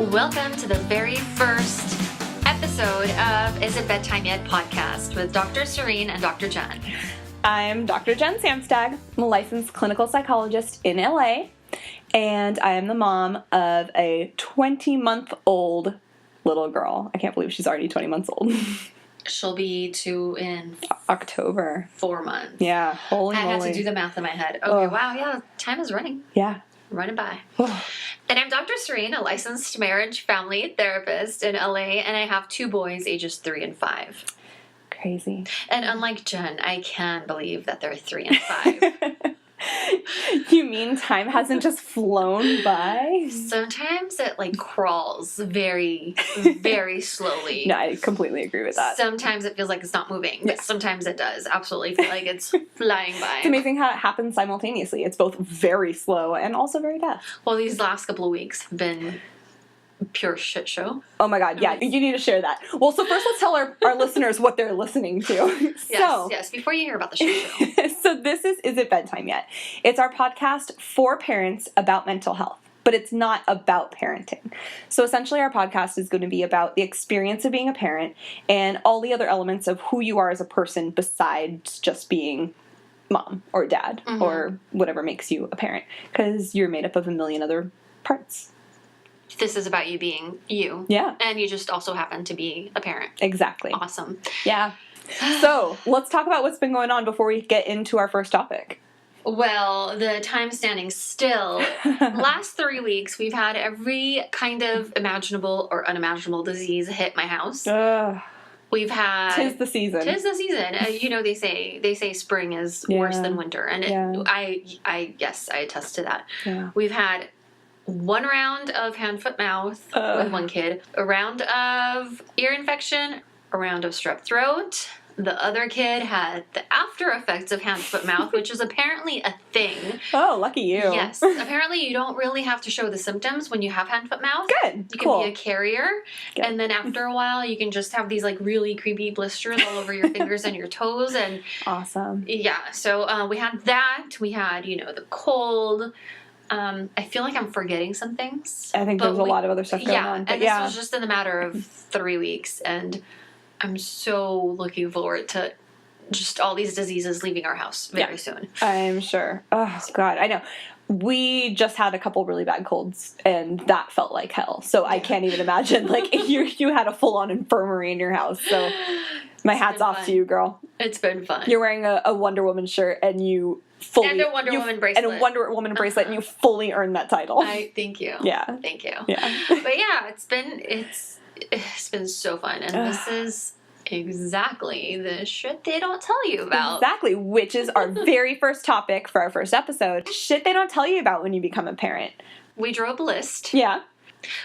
Welcome to the very first episode of Is It Bedtime Yet podcast with Dr. Sarine and Dr. Jenn. I'm Dr. Jenn Samstag. I'm a licensed clinical psychologist in LA, and I am the mom of a 20-month-old little girl. I can't believe she's already 20 months old. She'll be 2 in October. 4 months. Yeah, holy moly. I had to do the math in my head. Okay, wow, yeah, time is running. Yeah. Running by. And I'm Dr. Sarine, a licensed marriage family therapist in LA, and I have 2 boys, ages 3 and 5. Crazy. And unlike Jen, I can believe that they're 3 and 5. You mean time hasn't just flown by? Sometimes it crawls very, very slowly. No, I completely agree with that. Sometimes it feels like it's not moving, but sometimes it does absolutely feel like it's flying by. It's amazing how it happens simultaneously. It's both very slow and also very fast. Well, these last couple of weeks have been pure shit show. Oh my god, yeah, you need to share that. Well, so first let's tell our listeners what they're listening to. Yes, before you hear about the shit show. So this is It Bedtime Yet? It's our podcast for parents about mental health, but it's not about parenting. So essentially our podcast is going to be about the experience of being a parent and all the other elements of who you are as a person besides just being mom or dad or whatever makes you a parent, because you're made up of a million other parts. This is about you being you. Yeah. And you just also happen to be a parent. Exactly. Awesome. Yeah. So let's talk about what's been going on before we get into our first topic. Well, the time standing still. Last 3 weeks, we've had every kind of imaginable or unimaginable disease hit my house. We've had... Tis the season. Tis the season. They say spring is worse than winter. And I attest to that. Yeah. We've had 1 round of hand, foot, mouth with 1 kid, a round of ear infection, a round of strep throat. The other kid had the after effects of hand, foot, mouth, which is apparently a thing. Oh, lucky you. Yes. Apparently you don't really have to show the symptoms when you have hand, foot, mouth. Good. You can be a carrier. Good. And then after a while you can just have these really creepy blisters all over your fingers and your toes. And awesome. Yeah. So we had that. We had, the cold. I feel like I'm forgetting some things. I think there's a lot of other stuff going on. But and this was just in the matter of 3 weeks, and I'm so looking forward to just all these diseases leaving our house very soon. I'm sure. Oh, God, I know. We just had a couple really bad colds, and that felt like hell. So I can't even imagine, you had a full-on infirmary in your house. So my hat's off to you, girl. It's been fun. You're wearing a Wonder Woman shirt, and you fully... And a Wonder Woman bracelet. And a Wonder Woman bracelet, and you fully earned that title. Thank you. Yeah. Thank you. Yeah. But yeah, it's been so fun, and this is exactly the shit they don't tell you about. Exactly, which is our very first topic for our first episode. Shit they don't tell you about when you become a parent. We drew up a list. Yeah.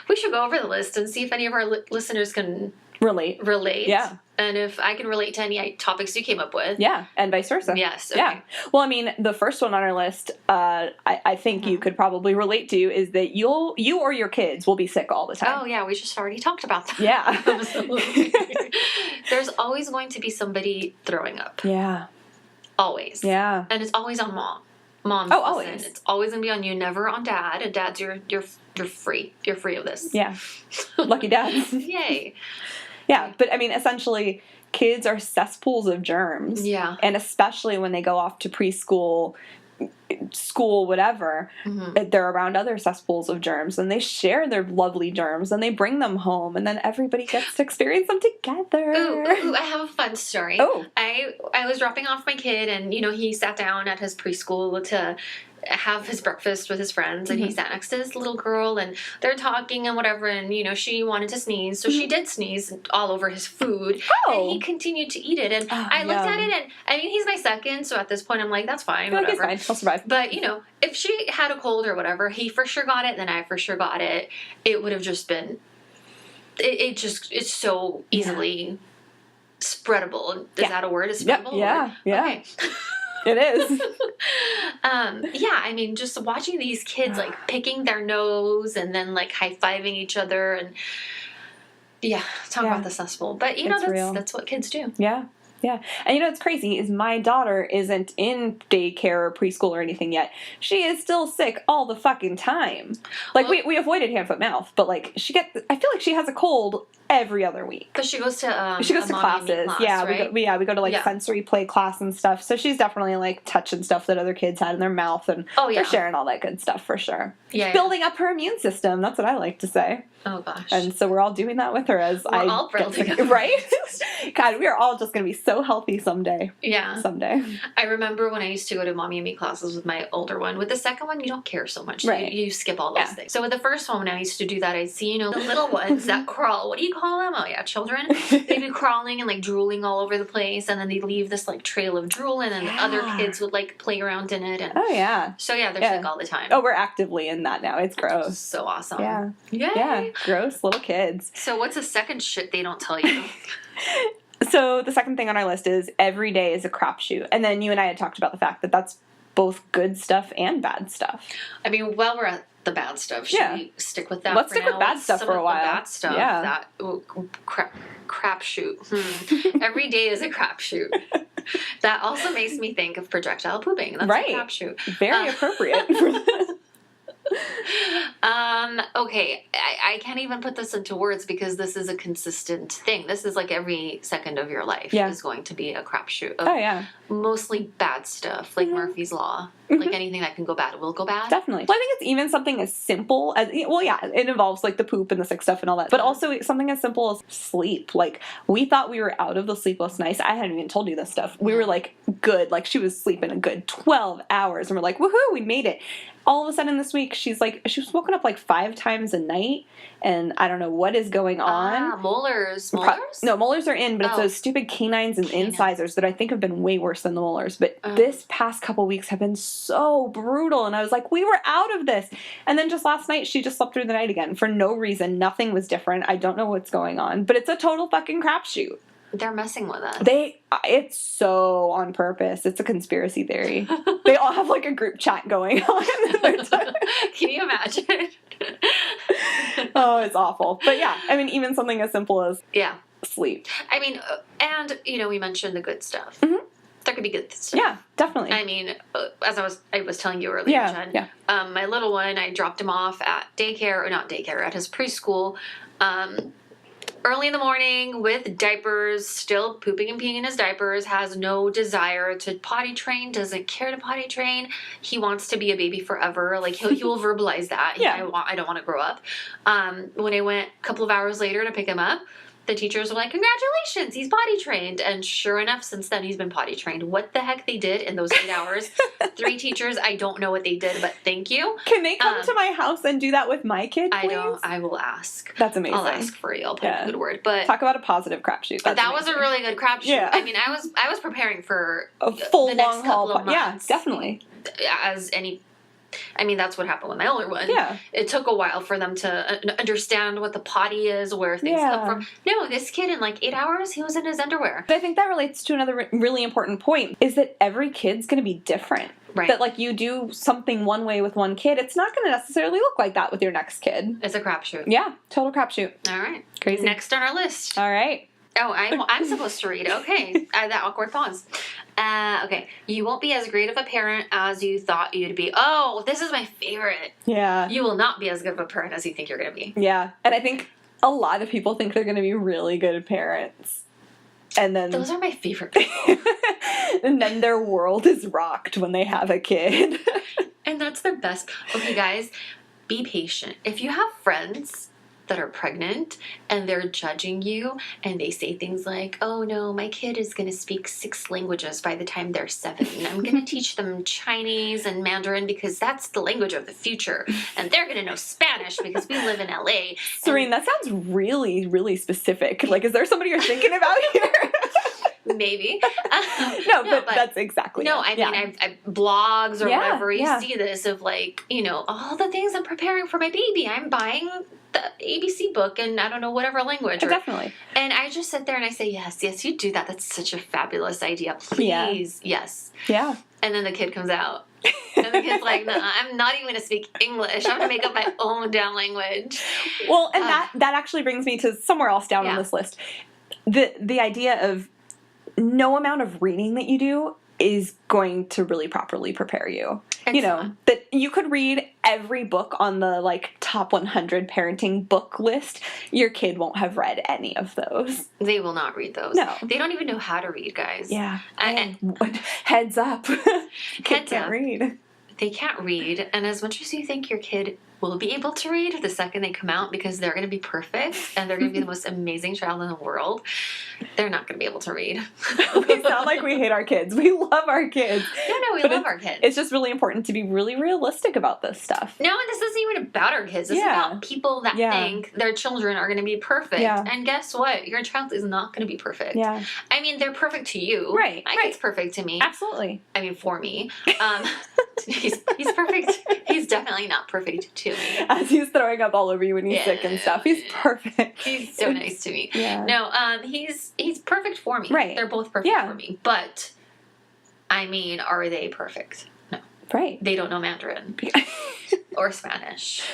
We should go over the list and see if any of our listeners can relate. Yeah. And if I can relate to any topics you came up with. Yeah, and vice versa. Yes. Okay. Yeah. Well, I mean, the first one on our list, I think you could probably relate to, is that you or your kids will be sick all the time. Oh, yeah, we just already talked about that. Yeah. Absolutely. There's always going to be somebody throwing up. Yeah. Always. Yeah. And it's always on mom. Mom's always. It's always going to be on you, never on dad. And dad's, you're free. You're free of this. Yeah. Lucky dads. Yay. Yeah, but I mean, essentially, kids are cesspools of germs. Yeah. And especially when they go off to preschool, school, whatever, they're around other cesspools of germs, and they share their lovely germs, and they bring them home, and then everybody gets to experience them together. Ooh, I have a fun story. Oh. I was dropping off my kid, and, he sat down at his preschool to have his breakfast with his friends, and he sat next to this little girl, and they're talking and whatever, and she wanted to sneeze, so she did sneeze all over his food, and he continued to eat it, and I looked at it, and I mean, he's my second, so at this point I'm like, that's fine, whatever. Fine. I'll survive. But if she had a cold or whatever, he for sure got it, then I for sure got it. It would have just been it's so easily spreadable. Is that a word? Is spreadable? Yeah. Okay. It is. Yeah, I mean, just watching these kids picking their nose and then high-fiving each other, and talk about the cesspool. But that's what kids do. Yeah. Yeah. And it's crazy is my daughter isn't in daycare or preschool or anything yet. She is still sick all the fucking time. Like, we avoided hand, foot, mouth, but, like, I feel like she has a cold every other week. Because she goes to classes. Class, yeah, right? we go to, like, sensory play class and stuff. So she's definitely, like, touching stuff that other kids had in their mouth, and they're sharing all that good stuff for sure. Yeah. Building up her immune system. That's what I like to say. Oh, gosh. And so we're all doing that with her as we're all building up. Right? God, we are all just going to be so healthy someday. Yeah. Someday. I remember when I used to go to mommy and me classes with my older one. With the second one, you don't care so much. Right. You skip all those things. So with the first one, when I used to do that, I'd see, the little ones that crawl. What do you call them? Oh, yeah, children. They'd be crawling and, like, drooling all over the place. And then they'd leave this, like, trail of drool. And then the other kids would, like, play around in it. And oh, yeah. So, yeah, they're sick all the time. Oh, we're actively in that now. It's gross. So awesome. Yeah. Yay. Yeah. Gross little kids. So what's the second shit they don't tell you? So the second thing on our list is every day is a crapshoot. And then you and I had talked about the fact that that's both good stuff and bad stuff. I mean, while we're at the bad stuff, should we stick with that Let's for stick now? with bad stuff Some for a of while. The bad stuff. Yeah. That crapshoot. Every day is a crapshoot. That also makes me think of projectile pooping. That's a crapshoot. Very appropriate for this. Okay, I can't even put this into words because this is a consistent thing. This is like every second of your life is going to be a crapshoot. Oh, yeah. Mostly bad stuff, like Murphy's Law. Like anything that can go bad will go bad. Definitely. Well, I think it's even something as simple as, it involves, like, the poop and the sick stuff and all that. But also something as simple as sleep. Like, we thought we were out of the sleepless nights. I hadn't even told you this stuff. We were, like, good. Like, she was sleeping a good 12 hours. And we're like, woohoo, we made it. All of a sudden this week, she was woken up, like, 5 times a night. And I don't know what is going on. Molars. Molars? No, molars are in, but it's those stupid canines and incisors that I think have been way worse than the molars. But this past couple weeks have been so brutal. And I was like, we were out of this. And then just last night, she just slept through the night again for no reason. Nothing was different. I don't know what's going on. But it's a total fucking crapshoot. They're messing with us. It's so on purpose. It's a conspiracy theory. They all have, like, a group chat going on. Can you imagine? Oh, it's awful. But yeah, I mean, even something as simple as sleep. I mean, and, we mentioned the good stuff. Mm-hmm. There could be good stuff. Yeah, definitely. I mean, as I was telling you earlier, Jen, my little one, I dropped him off at at his preschool, early in the morning with diapers, still pooping and peeing in his diapers, has no desire to potty train, doesn't care to potty train. He wants to be a baby forever. Like, he will verbalize that. I don't want to grow up. When I went a couple of hours later to pick him up, the teachers were like, congratulations, he's potty trained. And sure enough, since then, he's been potty trained. What the heck they did in those 8 hours? 3 teachers, I don't know what they did, but thank you. Can they come to my house and do that with my kid, please? I will ask. That's amazing. I'll ask for you. I'll put a good word. But talk about a positive crapshoot. That was a really good crapshoot. Yeah. I mean, I was preparing for a full the next long couple haul. of months. Yeah, definitely. I mean, that's what happened with my older one. Yeah. It took a while for them to understand what the potty is, where things come from. No, this kid in like 8 hours, he was in his underwear. But I think that relates to another really important point, is that every kid's going to be different. Right. That, like, you do something one way with one kid, it's not going to necessarily look like that with your next kid. It's a crapshoot. Yeah, total crapshoot. All right. Crazy. Next on our list. All right. Oh, I'm supposed to read. Okay. That awkward pause. Okay. You won't be as great of a parent as you thought you'd be. Oh, this is my favorite. Yeah. You will not be as good of a parent as you think you're going to be. Yeah. And I think a lot of people think they're going to be really good parents. And then those are my favorite people. And then their world is rocked when they have a kid. And that's the best. Okay, guys, be patient. If you have friends that are pregnant and they're judging you and they say things like, oh no, my kid is going to speak 6 languages by the time they're 7. I'm going to teach them Chinese and Mandarin because that's the language of the future. And they're going to know Spanish because we live in LA. Sarine, that sounds really, really specific. Like, is there somebody you're thinking about here? Maybe. No, but that's exactly no, it. I mean, I blogs or whatever, you see this of like, all the things I'm preparing for my baby. I'm buying the ABC book in, I don't know, whatever language. Definitely. And I just sit there and I say, yes, you do that. That's such a fabulous idea. Please, yes. Yeah. And then the kid comes out. And the kid's like, no, I'm not even going to speak English. I'm going to make up my own damn language. Well, and that actually brings me to somewhere else down on this list. The idea of no amount of reading that you do is going to really properly prepare you. It's you know, not. that you could read every book on the, like, top 100 parenting book list. Your kid won't have read any of those. They will not read those. No. They don't even know how to read, guys. Yeah. And Heads up. Kid Heads can't up. read. they can't read. And as much as you think your kid will be able to read the second they come out, because they're going to be perfect and they're going to be the most amazing child in the world, they're not going to be able to read. We sound like we hate our kids. We love our kids. No, we But love our kids. It's just really important to be really realistic about this stuff. No, and this isn't even about our kids. This is about people that think their children are going to be perfect. Yeah. And guess what? Your child is not going to be perfect. Yeah. I mean, they're perfect to you. Right. My kid's perfect to me. Absolutely. I mean, for me. He's perfect. He's definitely not perfect to me. As he's throwing up all over you when he's sick and stuff. He's perfect. He's so nice to me. Yeah. No, he's perfect for me. Right. They're both perfect for me. But, I mean, are they perfect? No. Right. They don't know Mandarin. Or Spanish.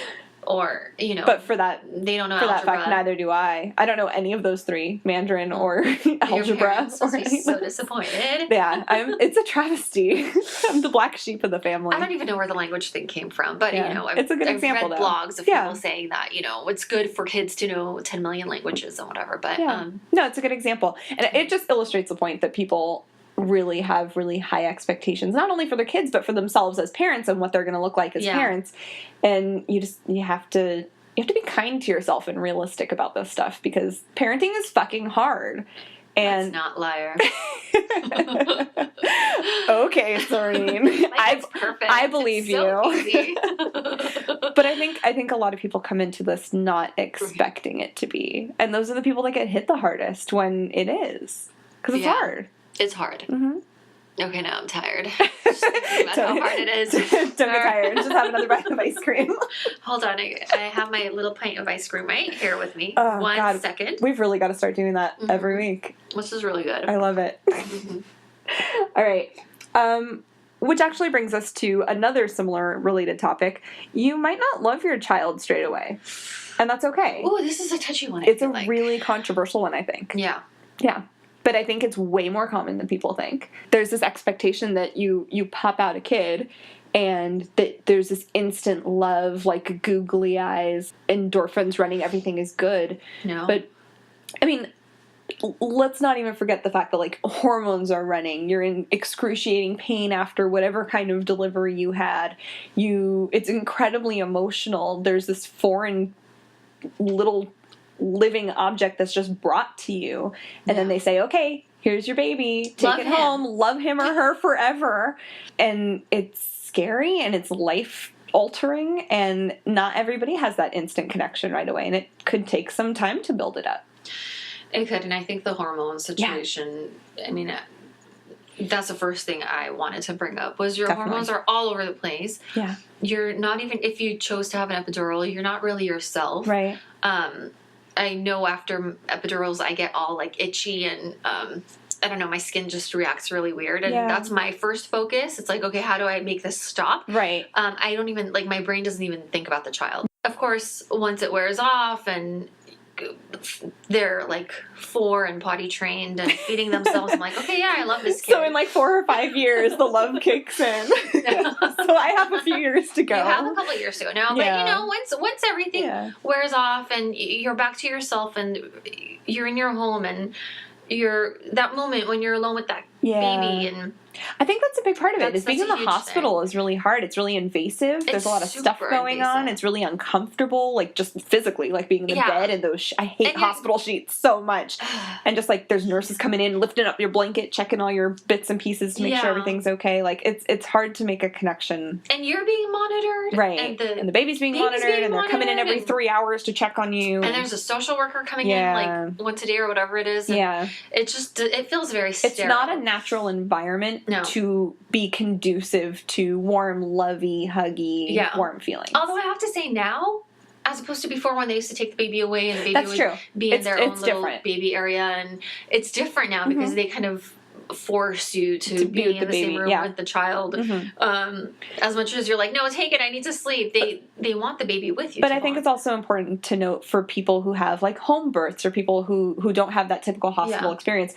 Or, you know. But for that, they don't know for algebra. that fact, neither do I. I don't know any of those three, Mandarin or algebra. Your parents Or must be so disappointed. Yeah, it's a travesty. I'm the black sheep of the family. I don't even know where the language thing came from, but you know, it's a good example. I've read blogs of people saying that, you know, it's good for kids to know 10 million languages and whatever. But no, it's a good example, and it just illustrates the point that people really have really high expectations, not only for their kids but for themselves as parents and what they're going to look like as parents. And you have to be kind to yourself and realistic about this stuff, because parenting is fucking hard. And let's not liar. Okay, Sarine. I believe you. But I think a lot of people come into this not expecting it to be, and those are the people that get hit the hardest when it is, because it's hard. It's hard. Mm-hmm. Okay, now I'm tired. Just thinking about how hard it is. Don't get tired. Just have another bite of ice cream. Hold on. I have my little pint of ice cream right here with me. Oh, One second. We've really got to start doing that every week. This is really good. I love it. All right. Which actually brings us to another similar related topic. You might not love your child straight away, and that's okay. Oh, this is a touchy one. It's a really controversial one, I think. Yeah. Yeah. But I think it's way more common than people think. There's this expectation that you pop out a kid and that there's this instant love, like googly eyes, endorphins running, everything is good. No. But, I mean, let's not even forget the fact that, like, hormones are running. You're in excruciating pain after whatever kind of delivery you had. It's incredibly emotional. There's this foreign little living object that's just brought to you, and then they say, okay, here's your baby, take it home, love him or her forever. And it's scary and it's life altering, and not everybody has that instant connection right away, and it could take some time to build it up. It could. And I think the hormone situation, I mean, that's the first thing I wanted to bring up, was your hormones are all over the place. Yeah. You're not even, if you chose to have an epidural, you're not really yourself. Right. I know after epidurals I get all like itchy and I don't know, my skin just reacts really weird, and that's my first focus. It's like, okay, how do I make this stop? Right. I don't even, like, my brain doesn't even think about the child. Of course, once it wears off and they're like 4 and potty trained and feeding themselves, I'm like, okay, yeah, I love this kid. So in like 4 or 5 years, the love kicks in. So I have a few years to go. You have a couple years to go now, but you know, once everything wears off and you're back to yourself and you're in your home and you're that moment when you're alone with that baby, and I think that's a big part of it. Is being in the hospital is really hard. It's really invasive. There's a lot of stuff going on. It's really uncomfortable, like just physically, like being in the bed and those. I hate hospital sheets so much. And just like there's nurses coming in, lifting up your blanket, checking all your bits and pieces to make sure everything's okay. Like it's hard to make a connection. And you're being monitored, right? And the baby's being monitored, and they're coming in every 3 hours to check on you. And there's a social worker coming in like once a day or whatever it is. And it feels very sterile. It's not a natural environment to be conducive to warm, lovey, huggy, warm feelings. Although I have to say now, as opposed to before when they used to take the baby away and the baby would be in their own little baby area, and it's different now because they kind of force you to be in the same room with the child. As much as you're like, no, take it, I need to sleep, they want the baby with you. But I think it's also important to note for people who have like home births or people who don't have that typical hospital experience,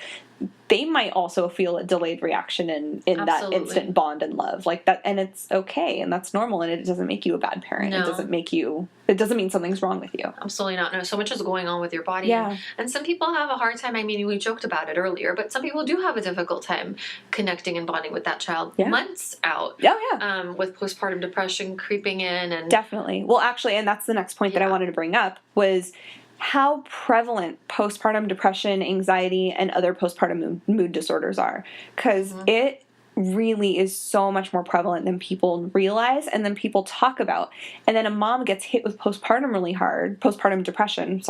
they might also feel a delayed reaction in that Absolutely. instant bond and love like that. And it's okay. And that's normal. And it doesn't make you a bad parent. No. It doesn't mean something's wrong with you. Absolutely not. No, so much is going on with your body. Yeah. And some people have a hard time. I mean, we joked about it earlier, but some people do have a difficult time connecting and bonding with that child months out. Oh, yeah. With postpartum depression creeping in. And definitely. Well, actually, and that's the next point that I wanted to bring up was how prevalent postpartum depression, anxiety, and other postpartum mood disorders are. Because it really is so much more prevalent than people realize and than people talk about. And then a mom gets hit with postpartum depression,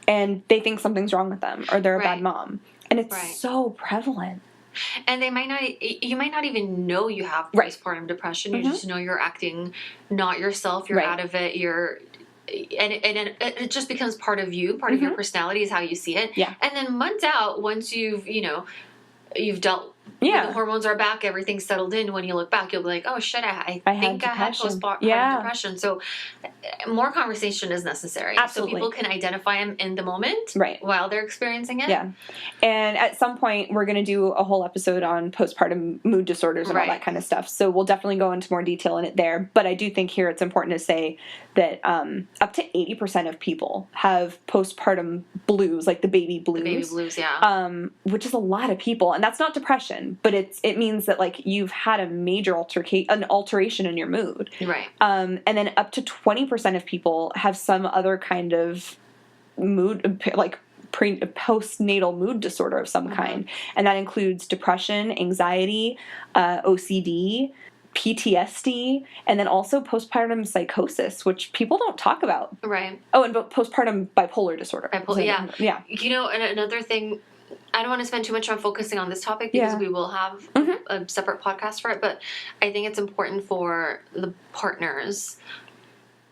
and they think something's wrong with them or they're a bad mom. And it's so prevalent. And you might not even know you have postpartum depression. You just know you're acting not yourself. You're out of it. And it just becomes part of you, part of your personality is how you see it. Yeah. And then months out, once you've dealt, the hormones are back, everything's settled in. When you look back, you'll be like, oh shit, I think I had postpartum depression. So more conversation is necessary. Absolutely. So people can identify them in the moment while they're experiencing it. Yeah. And at some point, we're going to do a whole episode on postpartum mood disorders and all that kind of stuff. So we'll definitely go into more detail in it there. But I do think here it's important to say that up to 80% of people have postpartum blues, like the baby blues. The baby blues, yeah. Which is a lot of people. And that's not depression, but it means that like you've had a major alteration in your mood. Right. And then up to 20% of people have some other kind of mood, like postnatal mood disorder of some kind. And that includes depression, anxiety, OCD, PTSD, and then also postpartum psychosis, which people don't talk about. Right. Oh, and postpartum bipolar disorder. Yeah. Yeah. And another thing, I don't want to spend too much time focusing on this topic because we will have a separate podcast for it, but I think it's important for the partners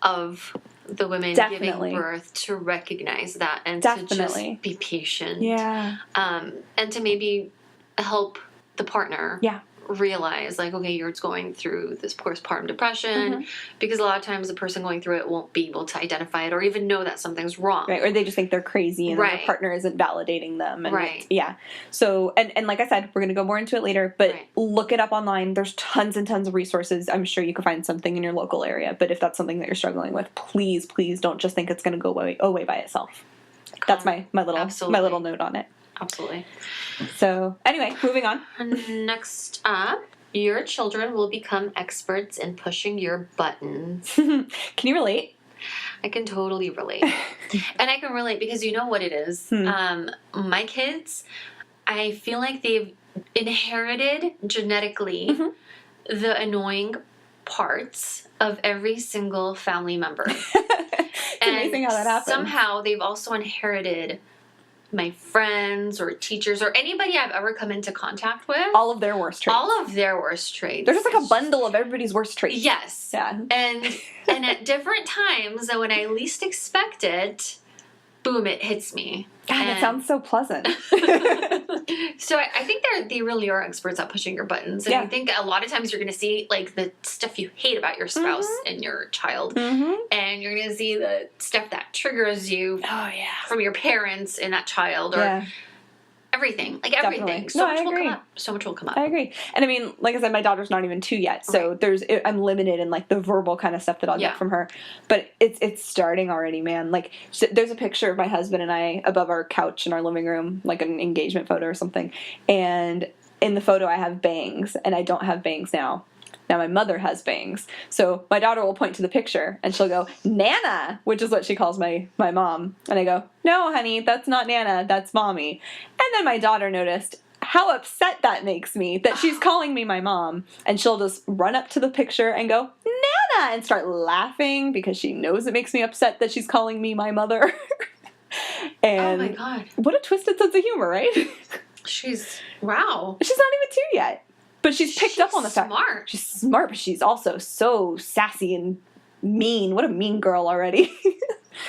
of the women giving birth to recognize that and to just be patient. Yeah. And to maybe help the partner realize, like, okay, you're going through this postpartum depression, because a lot of times the person going through it won't be able to identify it or even know that something's wrong. Right, or they just think they're crazy and their partner isn't validating them. And So, and like I said, we're going to go more into it later, but look it up online. There's tons and tons of resources. I'm sure you can find something in your local area, but if that's something that you're struggling with, please don't just think it's going to go away by itself. That's my little note on it. Absolutely. So, anyway, moving on. Next up, your children will become experts in pushing your buttons. Can you relate? I can totally relate. And I can relate because you know what it is. My kids, I feel like they've inherited genetically the annoying parts of every single family member. It's amazing how that happens. Somehow they've also inherited my friends or teachers or anybody I've ever come into contact with. All of their worst traits. They're just like a bundle of everybody's worst traits. Yes. Yeah. And at different times, when I least expect it, boom, it hits me. God, that sounds so pleasant. So I think they really are experts at pushing your buttons. And I think a lot of times you're going to see like the stuff you hate about your spouse and your child. And you're going to see the stuff that triggers you from your parents and that child or everything. Like everything. So much will come up. I agree. And I mean, like I said, my daughter's not even 2 yet. So I'm limited in like the verbal kind of stuff that I'll get from her. But it's starting already, man. Like there's a picture of my husband and I above our couch in our living room, like an engagement photo or something. And in the photo I have bangs and I don't have bangs now. Now my mother has bangs. So my daughter will point to the picture and she'll go, Nana, which is what she calls my mom. And I go, no, honey, that's not Nana, that's mommy. And then my daughter noticed how upset that makes me that she's calling me my mom. And she'll just run up to the picture and go, Nana, and start laughing because she knows it makes me upset that she's calling me my mother. And oh my God. What a twisted sense of humor, right? Wow. She's not even 2 yet. But she's picked up on the fact. She's smart, but she's also so sassy and mean. What a mean girl already.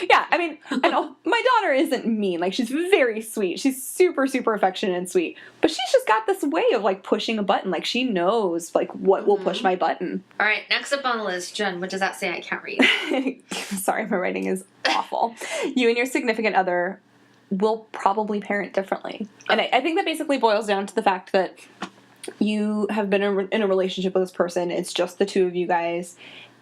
Yeah, I mean, my daughter isn't mean. Like, she's very sweet. She's super, super affectionate and sweet. But she's just got this way of, like, pushing a button. Like, she knows, like, what will push my button. All right, next up on the list, Jen, what does that say? I can't read. Sorry, my writing is awful. You and your significant other will probably parent differently. And I think that basically boils down to the fact that you have been in a relationship with this person. It's just the two of you guys.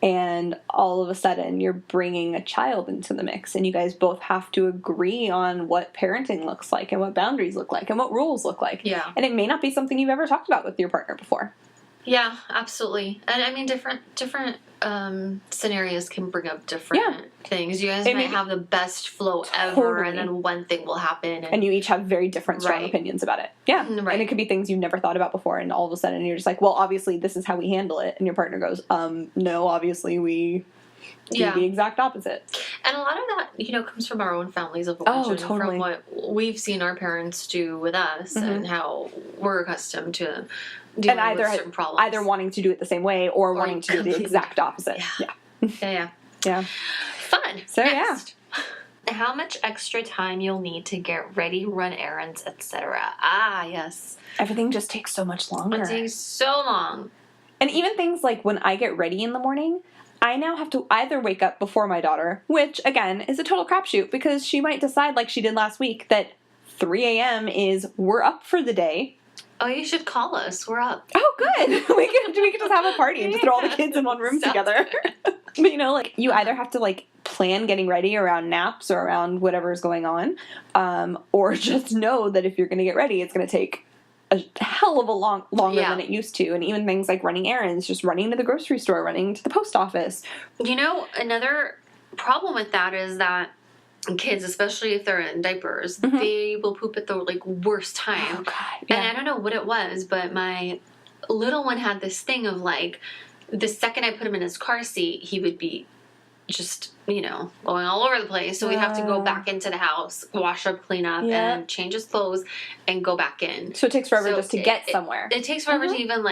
And all of a sudden, you're bringing a child into the mix, and you guys both have to agree on what parenting looks like, and what boundaries look like, and what rules look like. Yeah. And it may not be something you've ever talked about with your partner before. Yeah, absolutely. And I mean, different scenarios can bring up different things. You guys might have the best flow ever, and then one thing will happen. And you each have very different, strong opinions about it. Yeah. Right. And it could be things you've never thought about before, and all of a sudden you're just like, well, obviously this is how we handle it. And your partner goes, no, obviously we do the exact opposite. And a lot of that, comes from our own families of origin, from what we've seen our parents do with us, and how we're accustomed to dealing with certain problems. Either wanting to do it the same way or wanting to do the exact opposite. Yeah. Fun. So Next. How much extra time you'll need to get ready, run errands, etc. Yes. Everything just takes so much longer. It takes so long. And even things like when I get ready in the morning, I now have to either wake up before my daughter, which, again, is a total crapshoot because she might decide, like she did last week, that 3 a.m. is we're up for the day. Oh, you should call us. We're up. Oh, good. we can just have a party and just throw all the kids in one room together. But, you either have to, plan getting ready around naps or around whatever's going on, or just know that if you're going to get ready, it's going to take a hell of a longer than it used to. And even things like running errands, just running to the grocery store, running to the post office. Another problem with that is that kids, especially if they're in diapers, they will poop at the worst time. Oh, God. Yeah. And I don't know what it was, but my little one had this thing of the second I put him in his car seat, he would be just, going all over the place. So we'd have to go back into the house, wash up, clean up, and change his clothes and go back in. So it takes forever just to get somewhere. It takes forever to even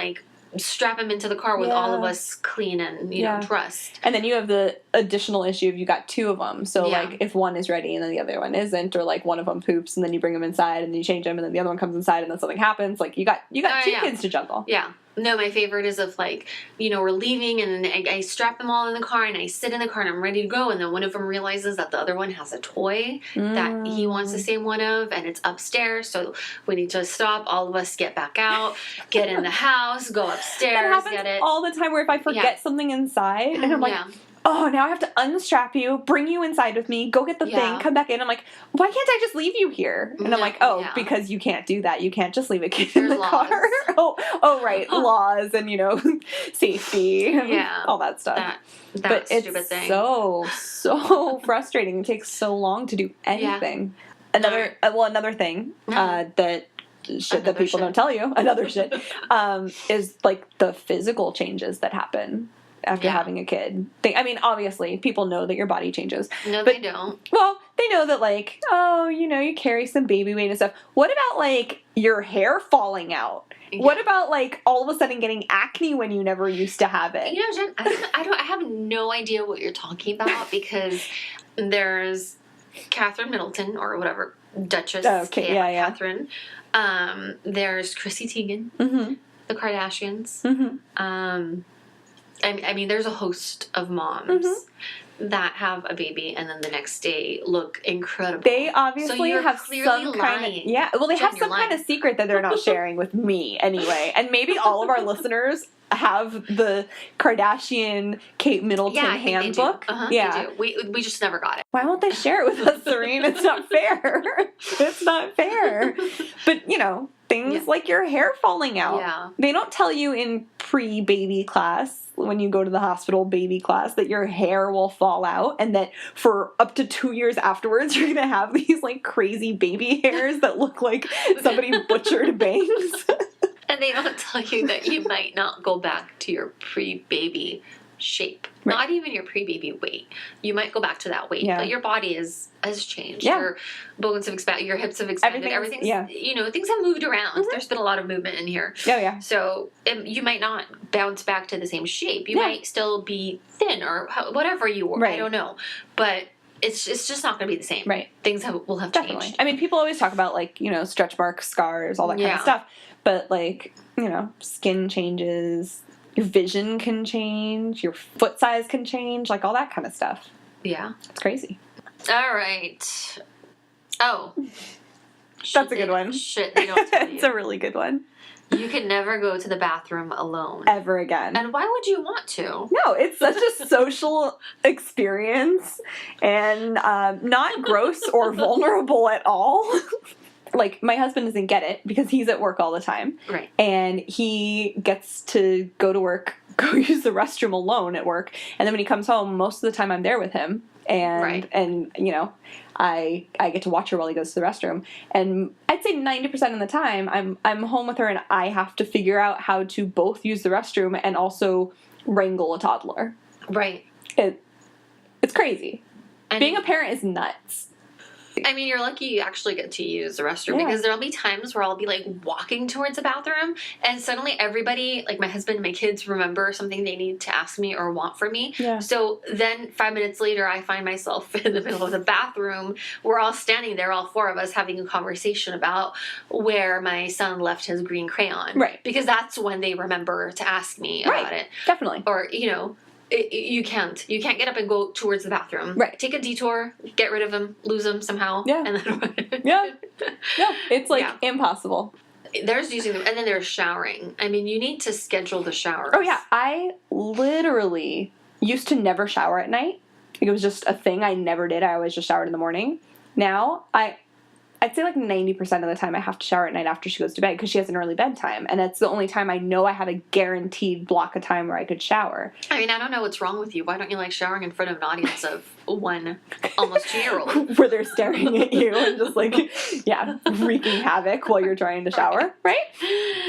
strap him into the car with all of us clean and dressed. And then you have the additional issue of you got two of them. So if one is ready and then the other one isn't, or one of them poops and then you bring them inside and then you change them and then the other one comes inside and then something happens, you got two kids to juggle. Yeah. No, my favorite is if we're leaving and I strap them all in the car and I sit in the car and I'm ready to go, and then one of them realizes that the other one has a toy that he wants the same one of, and it's upstairs, so we need to stop, all of us get back out, get in the house, go upstairs, that happens get it. all the time where if I forget something inside and I'm like, oh, now I have to unstrap you, bring you inside with me, go get the thing, come back in. I'm like, why can't I just leave you here? And I'm like, because you can't do that. You can't just leave a kid in the car. Oh, right. Laws and, safety and all that stuff. But it's thing. so frustrating. It takes so long to do anything. Another thing that people don't tell you, is the physical changes that happen after having a kid. Obviously, people know that your body changes. No, they don't. Well, they know that, you carry some baby weight and stuff. What about, your hair falling out? Yeah. What about, all of a sudden getting acne when you never used to have it? Jen, I have no idea what you're talking about because there's Catherine Middleton, or whatever, Duchess Catherine. There's Chrissy Teigen, the Kardashians. There's a host of moms that have a baby and then the next day look incredible. They obviously have some kind of they have some kind of secret that they're not sharing with me anyway. And maybe all of our listeners have the Kardashian Kate Middleton handbook. They do. We just never got it. Why won't they share it with us, Sarine? It's not fair. It's not fair. But things like your hair falling out. Yeah. They don't tell you in pre-baby class, when you go to the hospital baby class, that your hair will fall out and that for up to 2 years afterwards you're going to have these crazy baby hairs that look like somebody butchered bangs. And they don't tell you that you might not go back to your pre-baby shape. Right. Not even your pre-baby weight. You might go back to that weight, but your body has changed. Yeah. Your bones have expanded, your hips have expanded. Everything's things have moved around. There's been a lot of movement in here. Oh, yeah. So you might not bounce back to the same shape. You might still be thin or whatever you were. Right. I don't know. But it's just not going to be the same. Right. Things will have changed. People always talk about stretch marks, scars, all that kind of stuff. But skin changes, your vision can change, your foot size can change, all that kind of stuff. Yeah. It's crazy. All right. Oh. That's a good one. Shit, they don't tell you. It's a really good one. You can never go to the bathroom alone. Ever again. And why would you want to? No, it's such a social experience and not gross or vulnerable at all. Like, my husband doesn't get it because he's at work all the time. Right. And he gets to go to work, go use the restroom alone at work. And then when he comes home, most of the time I'm there with him. And you know, I get to watch her while he goes to the restroom. And I'd say 90% of the time I'm home with her and I have to figure out how to both use the restroom and also wrangle a toddler. Right. It's crazy. And being a parent is nuts. I mean, you're lucky you actually get to use the restroom because there'll be times where I'll be like walking towards the bathroom and suddenly everybody, like my husband and my kids, remember something they need to ask me or want from me. Yeah. So then 5 minutes later, I find myself in the middle of the bathroom. We're all standing there, all four of us, having a conversation about where my son left his green crayon. Right. Because that's when they remember to ask me about it. Definitely. Or, you know, you can't get up and go towards the bathroom. Right. Take a detour, get rid of him, lose him somehow. Yeah. And then Yeah. No, it's like impossible. There's using them, and then there's showering. I mean, you need to schedule the showers. Oh yeah, I literally used to never shower at night. It was just a thing I never did. I always just showered in the morning. Now I'd say like 90% of the time I have to shower at night after she goes to bed because she has an early bedtime. And it's the only time I know I have a guaranteed block of time where I could shower. I mean, I don't know what's wrong with you. Why don't you like showering in front of an audience of one almost 2-year-old? Where they're staring at you and just like, wreaking havoc while you're trying to shower, right?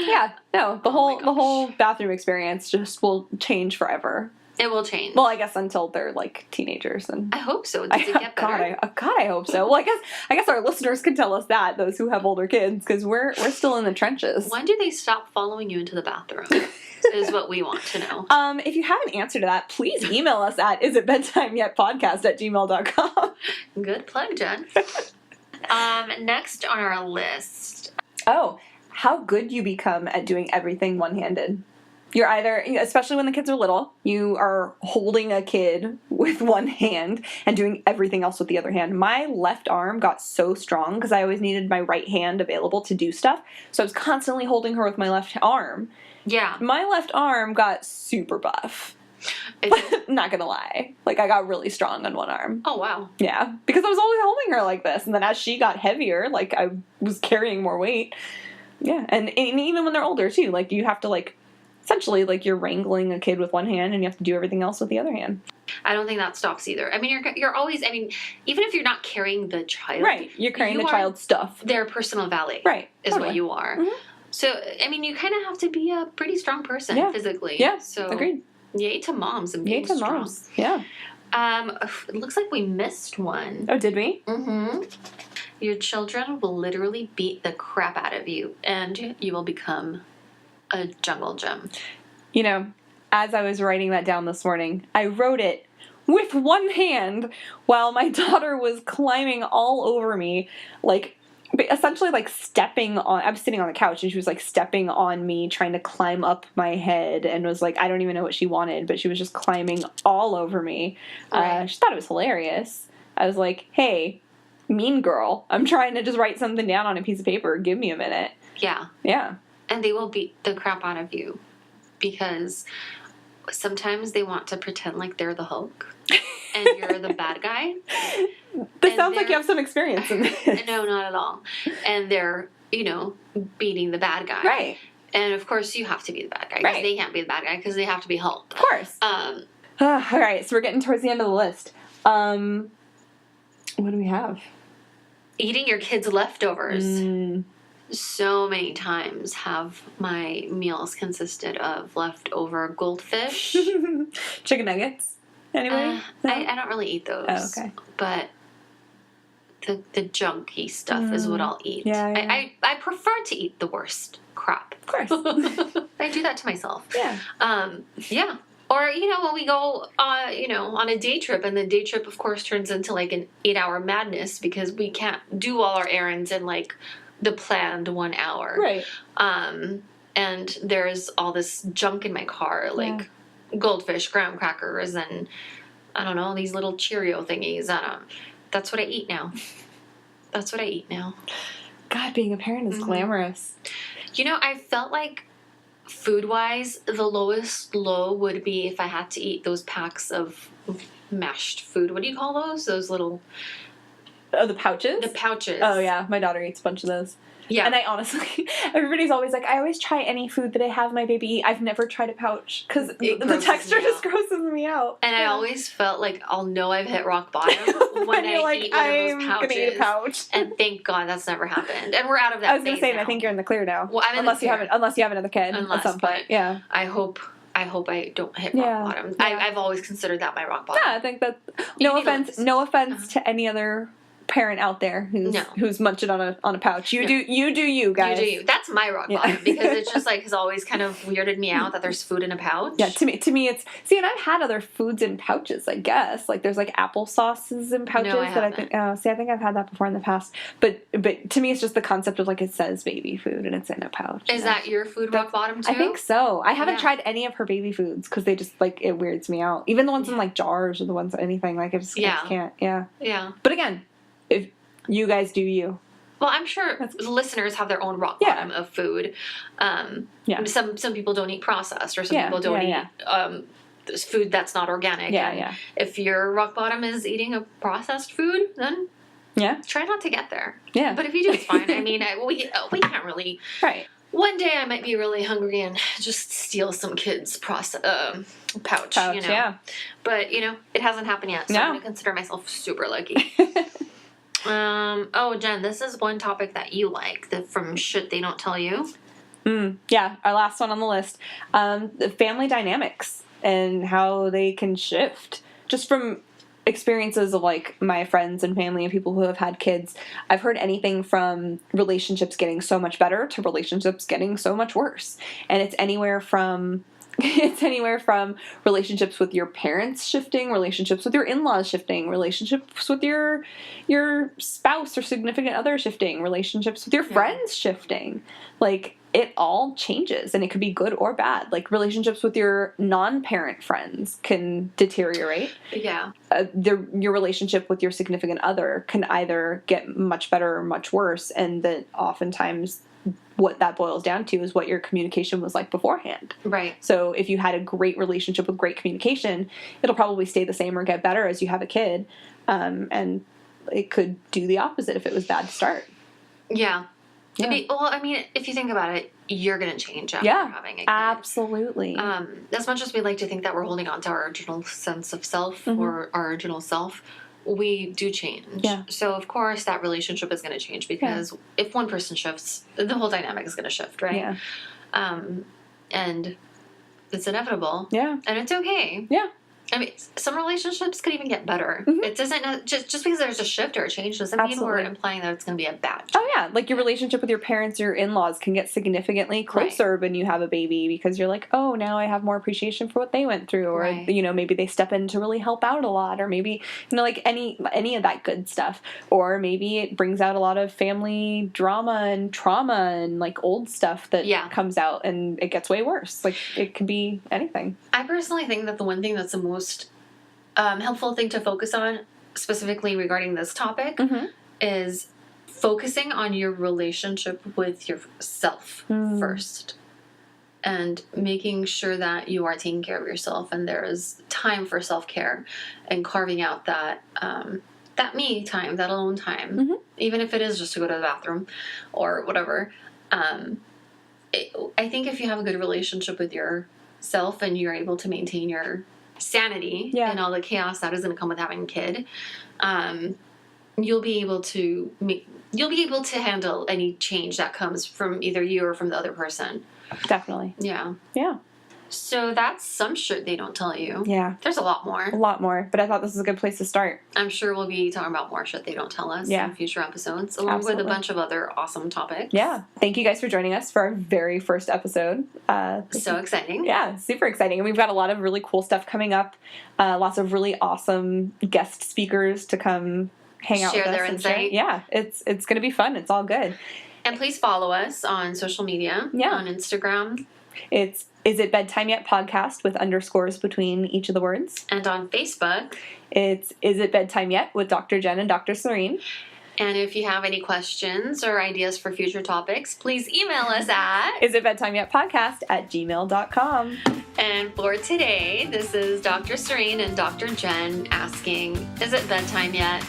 Yeah, no, the whole bathroom experience just will change forever. It will change. Well, I guess until they're like teenagers, and I hope so. Does it get better? God, I hope so. Well, I guess our listeners can tell us that, those who have older kids, because we're still in the trenches. When do they stop following you into the bathroom? Is what we want to know. If you have an answer to that, please email us at isitbedtimeyetpodcast@gmail.com. Good plug, Jen. Next on our list. Oh, how good you become at doing everything one-handed. You're either, especially when the kids are little, you are holding a kid with one hand and doing everything else with the other hand. My left arm got so strong because I always needed my right hand available to do stuff. So I was constantly holding her with my left arm. Yeah. My left arm got super buff. Not gonna lie. Like, I got really strong on one arm. Oh, wow. Yeah. Because I was always holding her like this. And then as she got heavier, like, I was carrying more weight. Yeah. And even when they're older, too. Like, you have to, like, essentially, like, you're wrangling a kid with one hand and you have to do everything else with the other hand. I don't think that stops either. I mean, you're always, I mean, even if you're not carrying the child. Right. You're carrying the child's stuff. Their personal valet. Right. Is totally. what you are. Mm-hmm. So, I mean, you kind of have to be a pretty strong person physically. Yeah. So, agreed. Yay to moms and being strong. Moms. Yeah. It looks like we missed one. Oh, did we? Mm-hmm. Your children will literally beat the crap out of you, and you will become a jungle gym. You know, as I was writing that down this morning, I wrote it with one hand while my daughter was climbing all over me, like, essentially, like, stepping on, I was sitting on the couch, and she was, like, stepping on me, trying to climb up my head, and was, like, I don't even know what she wanted, but she was just climbing all over me. Right. She thought it was hilarious. I was like, hey, mean girl, I'm trying to just write something down on a piece of paper. Give me a minute. Yeah. Yeah. And they will beat the crap out of you because sometimes they want to pretend like they're the Hulk and you're the bad guy. This sounds like you have some experience in this. No, not at all. And they're, beating the bad guy. Right. And of course you have to be the bad guy because they can't be the bad guy because they have to be Hulk. Of course. All right, so we're getting towards the end of the list. What do we have? Eating your kids' leftovers. So many times have my meals consisted of leftover goldfish. Chicken nuggets? Anybody? No? I don't really eat those. Oh, okay. But the junky stuff is what I'll eat. Yeah. I prefer to eat the worst crap. Of course. I do that to myself. Yeah. Yeah. Or, when we go, on a day trip, and the day trip, of course, turns into, like, an 8-hour madness because we can't do all our errands in, like, the planned 1 hour. Right. And there's all this junk in my car, like goldfish, graham crackers, and, I don't know, these little Cheerio thingies. That's what I eat now. That's what I eat now. God, being a parent is glamorous. You know, I felt like food-wise, the lowest low would be if I had to eat those packs of mashed food. What do you call those? Those little... Oh, the pouches? The pouches. Oh, yeah. My daughter eats a bunch of those. Yeah. And I honestly, everybody's always like, I always try any food that I have my baby eat. I've never tried a pouch because the texture just grosses me out. And I always felt like I'll know I've hit rock bottom when I eat one of those pouches. Gonna eat a pouch. And thank God that's never happened. And we're out of that. I was gonna say, now. I think you're in the clear now. Well, I'm unless you have another kid at some point. Yeah. I hope I don't hit rock bottom. Yeah. I've always considered that my rock bottom. Yeah, I think that. No offense to any other parent out there who's munching on a pouch. You do you guys. You do you. That's my rock bottom because it's just like has always kind of weirded me out that there's food in a pouch. Yeah, to me it's and I've had other foods in pouches, I guess. Like there's like applesauces in pouches I think I think I've had that before in the past. But to me it's just the concept of like it says baby food and it's in a pouch. Is that your food rock bottom too? I think so. I haven't tried any of her baby foods because they just like it weirds me out. Even the ones in like jars or the ones anything like I just can't. Yeah. Yeah. But again, if you guys do you. Well, I'm sure listeners have their own rock bottom of food. Some people don't eat processed, or some people don't eat food that's not organic. If your rock bottom is eating a processed food, then try not to get there. Yeah. But if you do, it's fine. I mean, we can't really. Right. One day I might be really hungry and just steal some kids' pouch, you know. Yeah. But, you know, it hasn't happened yet, so I'm going to consider myself super lucky. Jen, this is one topic that you like, from shit they don't tell you. Yeah, our last one on the list. The family dynamics and how they can shift. Just from experiences of like my friends and family and people who have had kids, I've heard anything from relationships getting so much better to relationships getting so much worse. And it's anywhere from relationships with your parents shifting, relationships with your in-laws shifting, relationships with your spouse or significant other shifting, relationships with your friends shifting. Like, it all changes, and it could be good or bad. Like, relationships with your non-parent friends can deteriorate. Yeah. Your relationship with your significant other can either get much better or much worse, and that oftentimes what that boils down to is what your communication was like beforehand. Right. So if you had a great relationship with great communication, it'll probably stay the same or get better as you have a kid. And it could do the opposite if it was bad to start. Yeah. I mean, if you think about it, you're going to change after having a kid. Absolutely. As much as we like to think that we're holding on to our original sense of self or our original self, we do change. Yeah. So, of course, that relationship is going to change because if one person shifts, the whole dynamic is going to shift, right? Yeah. And it's inevitable. Yeah. And it's okay. Yeah. I mean, some relationships could even get better. Mm-hmm. It doesn't just because there's a shift or a change doesn't mean we're implying that it's going to be a bad change. Oh yeah, like your relationship with your parents or your in-laws can get significantly closer when you have a baby because you're like, oh, now I have more appreciation for what they went through, or you know, maybe they step in to really help out a lot, or maybe you know, like any of that good stuff, or maybe it brings out a lot of family drama and trauma and like old stuff that comes out and it gets way worse. Like it could be anything. I personally think that the one thing that's the most helpful thing to focus on, specifically regarding this topic, is focusing on your relationship with yourself first. And making sure that you are taking care of yourself and there is time for self-care and carving out that me time, that alone time, even if it is just to go to the bathroom or whatever. I think if you have a good relationship with yourself and you're able to maintain your sanity and all the chaos that is going to come with having a kid, you'll be able to handle any change that comes from either you or from the other person. Definitely. Yeah. Yeah. So that's some shit they don't tell you. Yeah. There's a lot more. But I thought this was a good place to start. I'm sure we'll be talking about more shit they don't tell us in future episodes, along with a bunch of other awesome topics. Yeah. Thank you guys for joining us for our very first episode. So exciting. Yeah, super exciting. And we've got a lot of really cool stuff coming up. Lots of really awesome guest speakers to come hang out with us. Share their insight. Yeah. It's going to be fun. It's all good. And please follow us on social media. Yeah. On Instagram. It's Is It Bedtime Yet podcast with underscores between each of the words. And on Facebook, it's Is It Bedtime Yet with Dr. Jenn and Dr. Sarine. And if you have any questions or ideas for future topics, please email us at isitbedtimeyetpodcast@gmail.com. And for today, this is Dr. Sarine and Dr. Jenn asking, is it bedtime yet?